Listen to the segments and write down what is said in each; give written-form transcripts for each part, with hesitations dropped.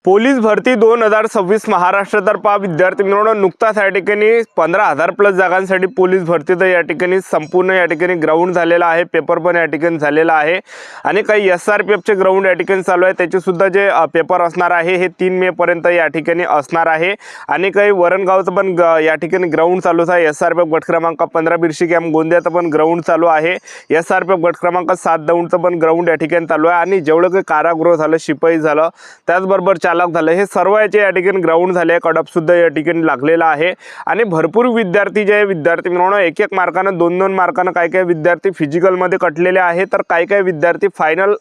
Police भरती 2026 महाराष्ट्रातर्फे विद्यार्थी मिळवणं नुकताच या ठिकाणी 15,000 प्लस जागांसाठी पोलीस भरती तर या ठिकाणी संपूर्ण या ठिकाणी ग्राउंड झालेला आहे। पेपर पण या ठिकाणी झालेला आहे आणि काही SRPFचे ग्राउंड या ठिकाणी चालू आहे। त्याचे सुद्धा जे पेपर असणार आहे हे 3 मे पर्यंत या ठिकाणी असणार आहे आणि काही वरणगावचं पण या ठिकाणी ग्राउंड चालूच आहे। SRPF गट क्रमांक 15 बिरशी कॅम्प गोंदियाचं पण ग्राउंड चालू आहे। SRPF गट क्रमांक 7 दौंडचं पण ग्राउंड या ठिकाणी चालू आहे आणि जेवढं काही कारागृह झालं, शिपाई झालं, त्याचबरोबर चालक झालं, हे सर्व याचे या ठिकाणी ग्राउंड झाले। कडप सुद्धा या ठिकाणी लागलेला आहे आणि भरपूर विद्यार्थी जे विद्यार्थी मिळवणं एक मार्कानं 2-2 मार्कानं काही विद्यार्थी फिजिकल मध्ये कटलेले आहे, तर काही विद्यार्थी फायनल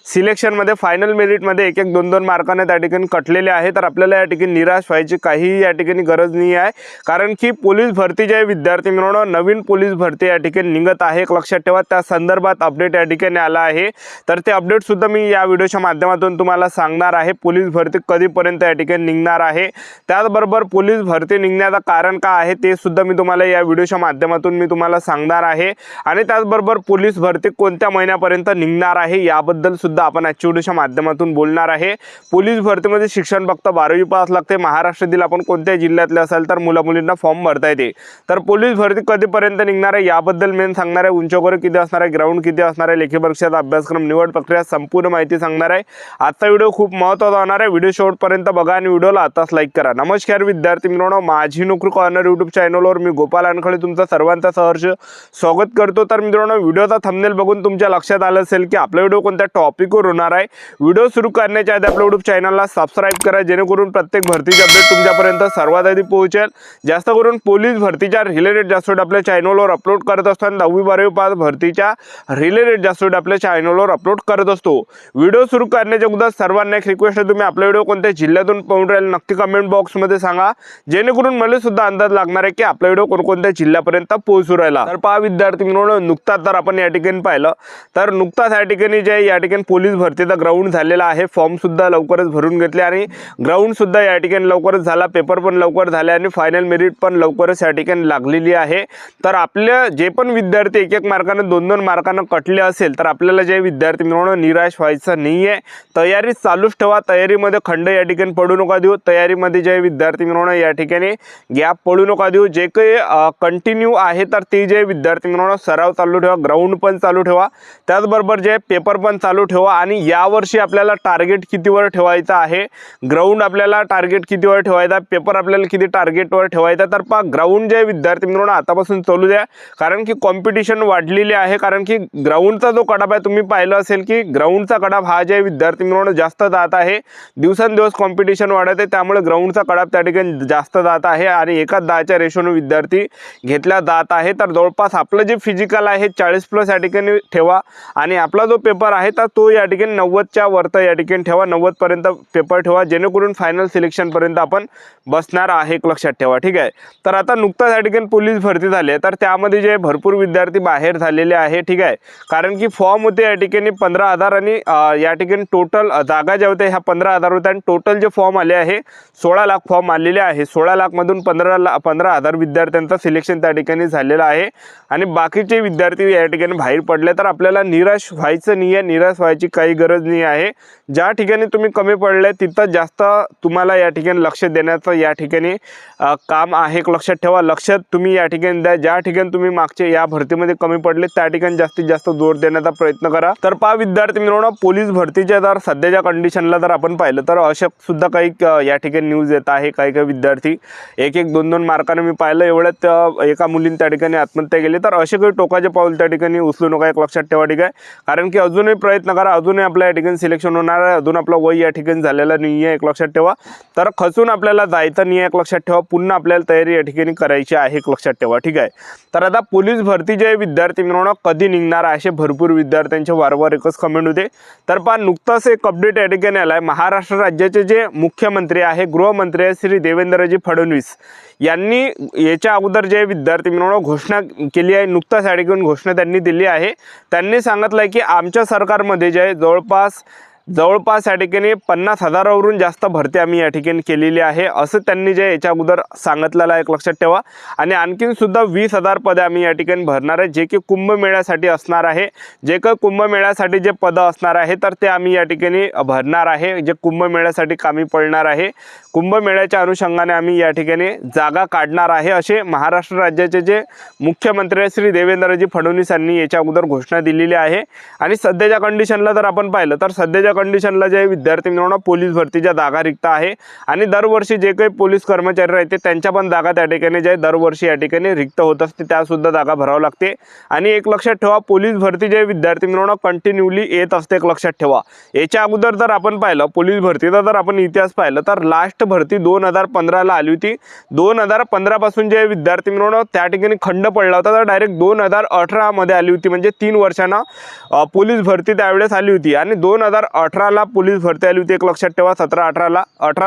सिलेक्शन मध्ये फायनल मेरिट मध्ये 1-2 मार्काने त्या ठिकाणी कटलेले आहे। तर आपल्याला या ठिकाणी निराश व्हायची काही या ठिकाणी गरज नाही आहे, कारण की पोलीस भरती जे विद्यार्थी मिळवणं नवीन पोलीस भरती या ठिकाणी निघत आहे। एक लक्षात ठेवा, त्या संदर्भात अपडेट या ठिकाणी आला आहे, तर ते अपडेट सुद्धा मी या व्हिडिओच्या माध्यमातून तुम्हाला सांगणार आहे। पोलीस भरती कधीपर्यंत या ठिकाणी निघणार आहे, त्याचबरोबर पोलीस भरती निघण्याचं कारण काय आहे ते सुद्धा मी तुम्हाला या व्हिडिओच्या माध्यमातून मी तुम्हाला सांगणार आहे आणि त्याचबरोबर पोलीस भरती कोणत्या महिन्यापर्यंत निघणार आहे याबद्दल सुद्धा आपण आजच्या व्हिडिओच्या माध्यमातून बोलणार आहे। पोलीस भरतीमध्ये शिक्षण फक्त 12वी पास लागते। महाराष्ट्रातील आपण कोणत्या जिल्ह्यातले असाल तर मुला-मुलींना फॉर्म भरता येते। तर पोलीस भरती कधीपर्यंत निघणार आहे याबद्दल मेन सांगणार आहे। उंची वगैरे किती असणार आहे, ग्राउंड किती असणार आहे, लेखी परीक्षेचा अभ्यासक्रम, निवड प्रक्रिया संपूर्ण माहिती सांगणार आहे। आजचा व्हिडिओ खूप महत्त्वाचा होणार आहे। व्हिडिओ शेवटपर्यंत बघा आणि व्हिडिओला आताच लाईक करा। नमस्कार विद्यार्थी मित्रांनो, माझी नोकरी कॉर्नर यूट्यूब चॅनलवर मी गोपाल अनखळे तुमचं सर्वांचं सहर्ष स्वागत करतो। तर मित्रांनो, व्हिडिओचा थंबनेल बघून तुमच्या लक्षात आलं असेल की आपला व्हिडिओ कोणत्या टॉपिकवर होणार आहे। व्हिडिओ सुरू करण्याच्या आधी आपल्या यूट्यूब चॅनलला सबस्क्राइब करा, जेणेकरून प्रत्येक भरतीचे अपडेट तुमच्यापर्यंत सर्वात आधी पोहोचेल। जास्त करून पोलीस भरतीच्या रिलेटेड जास्त आपल्या चॅनलवर अपलोड करत असतो आणि 10वी-12वी पास भरतीच्या रिलेटेड जास्त आपल्या चॅनलवर अपलोड करत असतो। व्हिडिओ सुरू करण्याच्या अगोदर सर्वांना एक रिक्वेस्ट आहे, तुम्ही आपला व्हिडिओ कोणत्या जिल्ह्यातून पाहून राहिले नक्की कमेंट बॉक्समध्ये सांगा, जेणेकरून मला सुद्धा अंदाज लागणार आहे की आपला व्हिडिओ कोणकोणत्या जिल्ह्यापर्यंत पोहोचू राहिला। तर पहा विद्यार्थी मित्रांनो, नुकताच तर आपण या ठिकाणी पाहिलं तर नुकताच या ठिकाणी जे या ठिकाणी पोलीस भरतीचा ग्राउंड झालेला आहे। फॉर्म सुद्धा लवकरच भरून घेतले आणि ग्राउंड सुद्धा या ठिकाणी लवकरच झाला, पेपर पण लवकर झाले आणि फायनल मेरिट पण लवकरच या ठिकाणी लागलेली आहे। तर आपले जे पण विद्यार्थी 1-1 मार्काने 2-2 मार्काने कटले असेल तर आपल्याला जे विद्यार्थी मिळवणं निराश व्हायचं नाहीये। तयारी चालूच ठेवा, तयारीमध्ये खंड या ठिकाणी पडू नका देऊ। तयारीमध्ये जे विद्यार्थी मिळवणं या ठिकाणी गॅप पडू नका देऊ। जे काही कंटिन्यू आहे तर ते जे विद्यार्थी मिळवणं सराव चालू ठेवा, ग्राउंड पण चालू ठेवा, त्याचबरोबर जे पेपर पण चालू ठेवा आणि यावर्षी आपल्याला टार्गेट कितीवर ठेवायचं आहे, ग्राउंड आपल्याला टार्गेट कितीवर ठेवायचा, पेपर आपल्याला किती टार्गेटवर ठेवायचा। तर पहा ग्राउंड जे विद्यार्थी मिळवणं आतापासून चालू द्या, कारण की कॉम्पिटिशन वाढलेली आहे। कारण की ग्राउंडचा जो कडाप आहे, तुम्ही पाहिलं असेल की ग्राउंडचा कडाप हा जे विद्यार्थी मिळवणं जास्त जात आहे, दिवसेंदिवस कॉम्पिटिशन वाढत आहे, त्यामुळे ग्राउंडचा कडाप त्या ठिकाणी जास्त जात आहे आणि एका 10च्या रेशोने विद्यार्थी घेतला जात आहे। तर जवळपास आपलं जे फिजिकल आहे 40+ या ठिकाणी ठेवा आणि आपला जो पेपर आहे तर तो या ठिकाणी 90च्या वरत या ठिकाणी ठेवा, 90 पर्यंत पेपर ठेवा, जेणेकरून फायनल सिलेक्शन पर्यंत आपण बसणार आहे, एक लक्षात ठेवा, ठीक आहे। तर आता नुकताच या ठिकाणी पोलीस भरती झाली, तर त्यामध्ये जे भरपूर विद्यार्थी बाहेर झालेले आहे, ठीक आहे, कारण की फॉर्म होते या ठिकाणी 15,000 आणि या ठिकाणी टोटल जागा ज्या होत्या ह्या 15,000 होत्या आणि टोटल जे फॉर्म आले आहे 16 लाख फॉर्म आलेले आहे। 16 लाख मधून 15,000 विद्यार्थ्यांचं सिलेक्शन त्या ठिकाणी झालेलं आहे आणि बाकीचे विद्यार्थी या ठिकाणी बाहेर पडले। तर आपल्याला निराश व्हायचं नाही आहे, निराश व्हायची काही गरज नाही आहे। ज्या ठिकाणी तुम्ही कमी पडले तिथं जास्त तुम्हाला या ठिकाणी लक्ष देण्याचं या ठिकाणी काम आहे, एक लक्षात ठेवा। लक्ष तुम्ही या ठिकाणी द्या, ज्या ठिकाणी तुम्ही मागचे या भरतीमध्ये कमी पडले त्या ठिकाणी जास्तीत जास्त जोर देण्याचा प्रयत्न करा। तर पहा विद्यार्थी मित्रांनो, पोलीस भरतीच्या जर सध्याच्या कंडिशनला जर आपण पाहिलं तर अशा सुद्धा काही या ठिकाणी न्यूज येत आहे। काही विद्यार्थी 1-1, 2-2 मार्काने मी पाहिलं एवढ्यात एका मुलीने त्या ठिकाणी आत्महत्या केली। तर असे काही टोकाचे पाऊल त्या ठिकाणी उचलू नका, एक लक्षात ठेवा, ठीक आहे, कारण की अजूनही प्रयत्न करा, अजूनही आपल्या या ठिकाणी सिलेक्शन होणार आहे, अजून आपलं वय या ठिकाणी झालेलं नाही आहे, एक लक्षात ठेवा। तर खचून आपल्याला जायचं नाही आहे, एक लक्षात ठेवा, पुन्हा आपल्याला तयारी या ठिकाणी करायची आहे, एक लक्षात ठेवा, ठीक आहे। तर आता पोलीस भरती जे विद्यार्थी मिळवणं कधी निघणार आहे असे भरपूर विद्यार्थ्यांचे वारंवार एकच कमेंट होते। तर पहा नुकताच एक अपडेट या ठिकाणी आला आहे। महाराष्ट्र राज्याचे जे मुख्यमंत्री आहे, गृहमंत्री आहे श्री देवेंद्रजी फडणवीस यांनी याच्या अगोदर जे विद्यार्थी मिळवणं घोषणा केली आहे, नुकताच या ठिकाणी घोषणा त्यांनी दिली आहे। त्यांनी सांगितलं आहे की आमच्या सरकारमध्ये जे जवळपास जवळपास या ठिकाणी 50,000वरून जास्त भरती आम्ही या ठिकाणी केलेली आहे असं त्यांनी जे याच्या अगोदर सांगितलेलं आहे, एक लक्षात ठेवा। आणि आणखीन सुद्धा 20,000 पदे आम्ही या ठिकाणी भरणार आहे, जे की कुंभमेळ्यासाठी असणार आहे। जे काही कुंभमेळ्यासाठी जे पदं असणार आहे तर ते आम्ही या ठिकाणी भरणार आहे, जे कुंभमेळ्यासाठी कामी पडणार आहे। कुंभमेळ्याच्या अनुषंगाने आम्ही या ठिकाणी जागा काढणार आहे असे महाराष्ट्र राज्याचे जे मुख्यमंत्री श्री देवेंद्रजी फडणवीस यांनी याच्या अगोदर घोषणा दिलेली आहे। आणि सध्याच्या कंडिशनला जर आपण पाहिलं तर सध्याच्या कंडिशनला जे विद्यार्थी मित्रांनो पोलीस भरतीच्या जागा रिक्त आहे आणि दरवर्षी जे काही पोलीस कर्मचारी राहते त्यांच्या पण जागा त्या ठिकाणी जे दरवर्षी या ठिकाणी रिक्त होत असते, त्या सुद्धा जागा भरावं लागते। आणि एक लक्षात ठेवा, पोलीस भरती जे विद्यार्थी मित्रांनो कंटिन्यूली येत असते, एक लक्षात ठेवा। याच्या अगोदर जर आपण पाहिलं पोलीस भरतीचा जर आपण इतिहास पाहिलं तर लास्ट भरती 2015 ला आली होती। 2015 पासून जे विद्यार्थी मित्रांनो त्या ठिकाणी खंड पडला होता तर डायरेक्ट 2018 मध्ये आली होती, म्हणजे 3 वर्षांना पोलीस भरती त्यावेळेस आली होती। आणि 2018 ला पोलीस भरती आली होती, एक लक्षात ठेवा। 18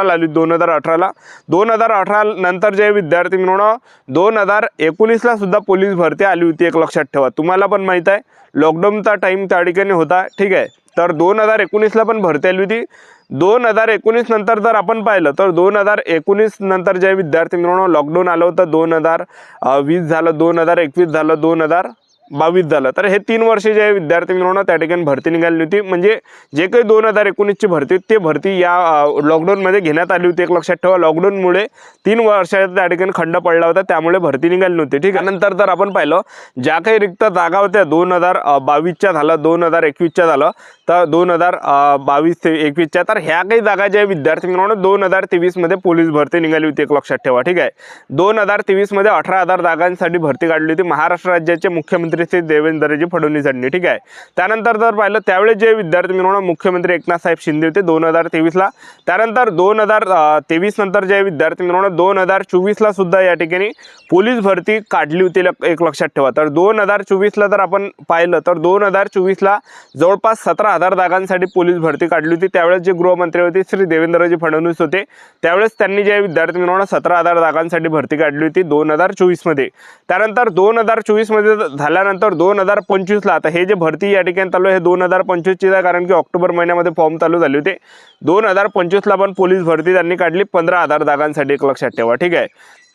ला आली 2018 ला। 2018 नंतर जे विद्यार्थी मित्रांनो 2019 ला सुद्धा पोलीस भरती आली होती, एक लक्षात ठेवा। तुम्हाला पण माहित आहे लॉकडाऊनचा टाइम त्या ठिकाणी होता, ठीक आहे। तर 2019 ला पण भरती आली होती। 2019 नंतर जर आपण पाहिलं तर 2019 नंतर जे विद्यार्थी मित्रांनो लॉकडाऊन आलं होतं, 2020 झालं, 2021 झालं, 2022 झालं। तर हे 3 वर्ष जे विद्यार्थी मित्रांनो त्या ठिकाणी भरती निघाली होती, म्हणजे जे काही 2019 ची भरती ते भरती या लॉकडाऊनमध्ये घेण्यात आली होती, एक लक्षात ठेवा। लॉकडाऊनमुळे 3 वर्षाचा त्या ठिकाणी खंड पडला होता, त्यामुळे भरती निघाली नव्हती, ठीक आहे। नंतर जर आपण पाहिलं ज्या काही रिक्त जागा होत्या 2022च्या झालं, 2021च्या झालं, तर 2022 ते 21च्या, तर ह्या काही जागा ज्या विद्यार्थी मित्रांनो 2023 मध्ये पोलीस भरती निघाली होती, एक लक्षात ठेवा, ठीक आहे। 2023 मध्ये 18,000 जागांसाठी भरती काढली होती महाराष्ट्र राज्याचे मुख्यमंत्री श्री देवेंद्रजी फडणवीस यांनी, ठीक आहे। त्यानंतर जर पाहिलं त्यावेळेस जे विद्यार्थी मित्रांनो मुख्यमंत्री एकनाथ साहेब शिंदे होते 2023 ला। त्यानंतर 2023 नंतर जे विद्यार्थी मित्रांनो 2024 ला सुद्धा या ठिकाणी पोलीस भरती काढली होती, एक लक्षात ठेवा। तर 2024 ला जर आपण पाहिलं तर 2024 ला जवळपास 17,000 जागांसाठी पोलीस भरती काढली होती। त्यावेळेस जे गृहमंत्री होते श्री देवेंद्रजी फडणवीस होते, त्यावेळेस त्यांनी जे विद्यार्थी मित्रांनो 17,000 जागांसाठी भरती काढली होती 2024 मध्ये। त्यानंतर 2024 मध्ये झाल्यानंतर 2025 ला आता हे जे भरती या ठिकाणी चालू आहे 2025 ची आहे, कारण की ऑक्टोबर महिन्यामध्ये फॉर्म चालू झाले होते। 2025 ला पण पोलीस भरती त्यांनी काढली 15,000 जागांसाठी, एक लक्षात ठेवा, ठीक आहे।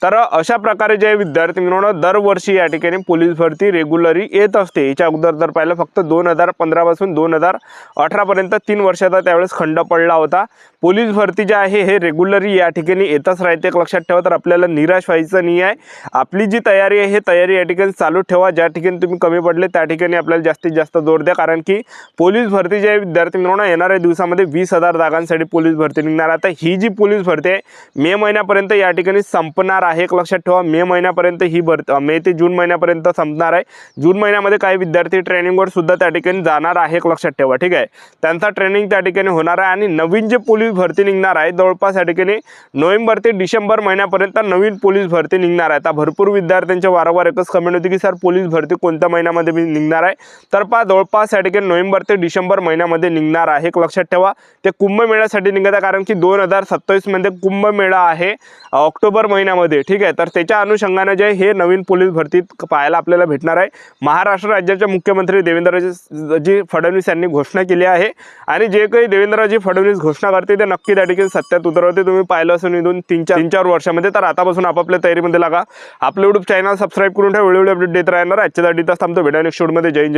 तर अशा प्रकारे जे विद्यार्थी मित्रांनो दरवर्षी या ठिकाणी पोलीस भरती रेग्युलरी येत असते। याच्या अगोदर जर पाहिलं फक्त 2015 पासून 2018 पर्यंत 3 वर्षाचा त्यावेळेस खंड पडला होता। पोलीस भरती जे आहे हे रेग्युलरी या ठिकाणी येतच राहते, एक लक्षात ठेवा। तर आपल्याला निराश व्हायचं नाही आहे, आपली जी तयारी आहे हे तयारी या ठिकाणी चालू ठेवा। ज्या ठिकाणी तुम्ही कमी पडले त्या ठिकाणी आपल्याला जास्तीत जास्त जोर द्या, कारण की पोलीस भरती जे विद्यार्थी मित्रांनो येणाऱ्या दिवसामध्ये 20,000 जागांसाठी पोलीस भरती निघणार। आता ही जी पोलीस भरती आहे मे महिन्यापर्यंत या ठिकाणी संपणार आहे, एक लक्षात ठेवा। मे महिन्यापर्यंत ही मे ते जून महिन्यापर्यंत संपणार आहे। जून महिन्यामध्ये काही विद्यार्थी ट्रेनिंगवर सुद्धा त्या ठिकाणी जाणार आहे, एक लक्षात ठेवा, ठीक आहे। त्यांचा ट्रेनिंग त्या ठिकाणी होणार आहे आणि नवीन जे पोलीस भरती निघणार आहे जवळपास या ठिकाणी नोव्हेंबर ते डिसेंबर महिन्यापर्यंत नवीन पोलीस भरती निघणार आहे। आता भरपूर विद्यार्थ्यांच्या वारंवार एकच कमेंट होती की सर पोलीस भरती कोणत्या महिन्यामध्ये निघणार आहे, तर जवळपास या ठिकाणी नोव्हेंबर ते डिसेंबर महिन्यामध्ये निघणार आहे, एक लक्षात ठेवा। ते कुंभमेळ्यासाठी निघत आहे, कारण की 2027 मध्ये कुंभमेळा आहे ऑक्टोबर महिन्यामध्ये, ठीक आहे। तर त्याच्या अनुषंगाने जे हे नवीन पोलीस भरती पाहायला आपल्याला भेटणार आहे। महाराष्ट्र राज्याचे मुख्यमंत्री देवेंद्रजी फडणवीस यांनी घोषणा केली आहे आणि जे काही देवेंद्रजी फडणवीस घोषणा करते ते नक्की त्या ठिकाणी सत्यात उतरवते। तुम्ही पाहिलं असून इथून 3-4 वर्षामध्ये, तर आतापासून आपापल्या तयारीमध्ये लागा। आपलं YouTube चॅनल सबस्क्राईब करून ठेवा, वेळोवेळी अपडेट देत राहणार। आजच्या साठी थांबतो, भेटूया नेक्स्ट व्हिडिओमध्ये। जय हिंद, जय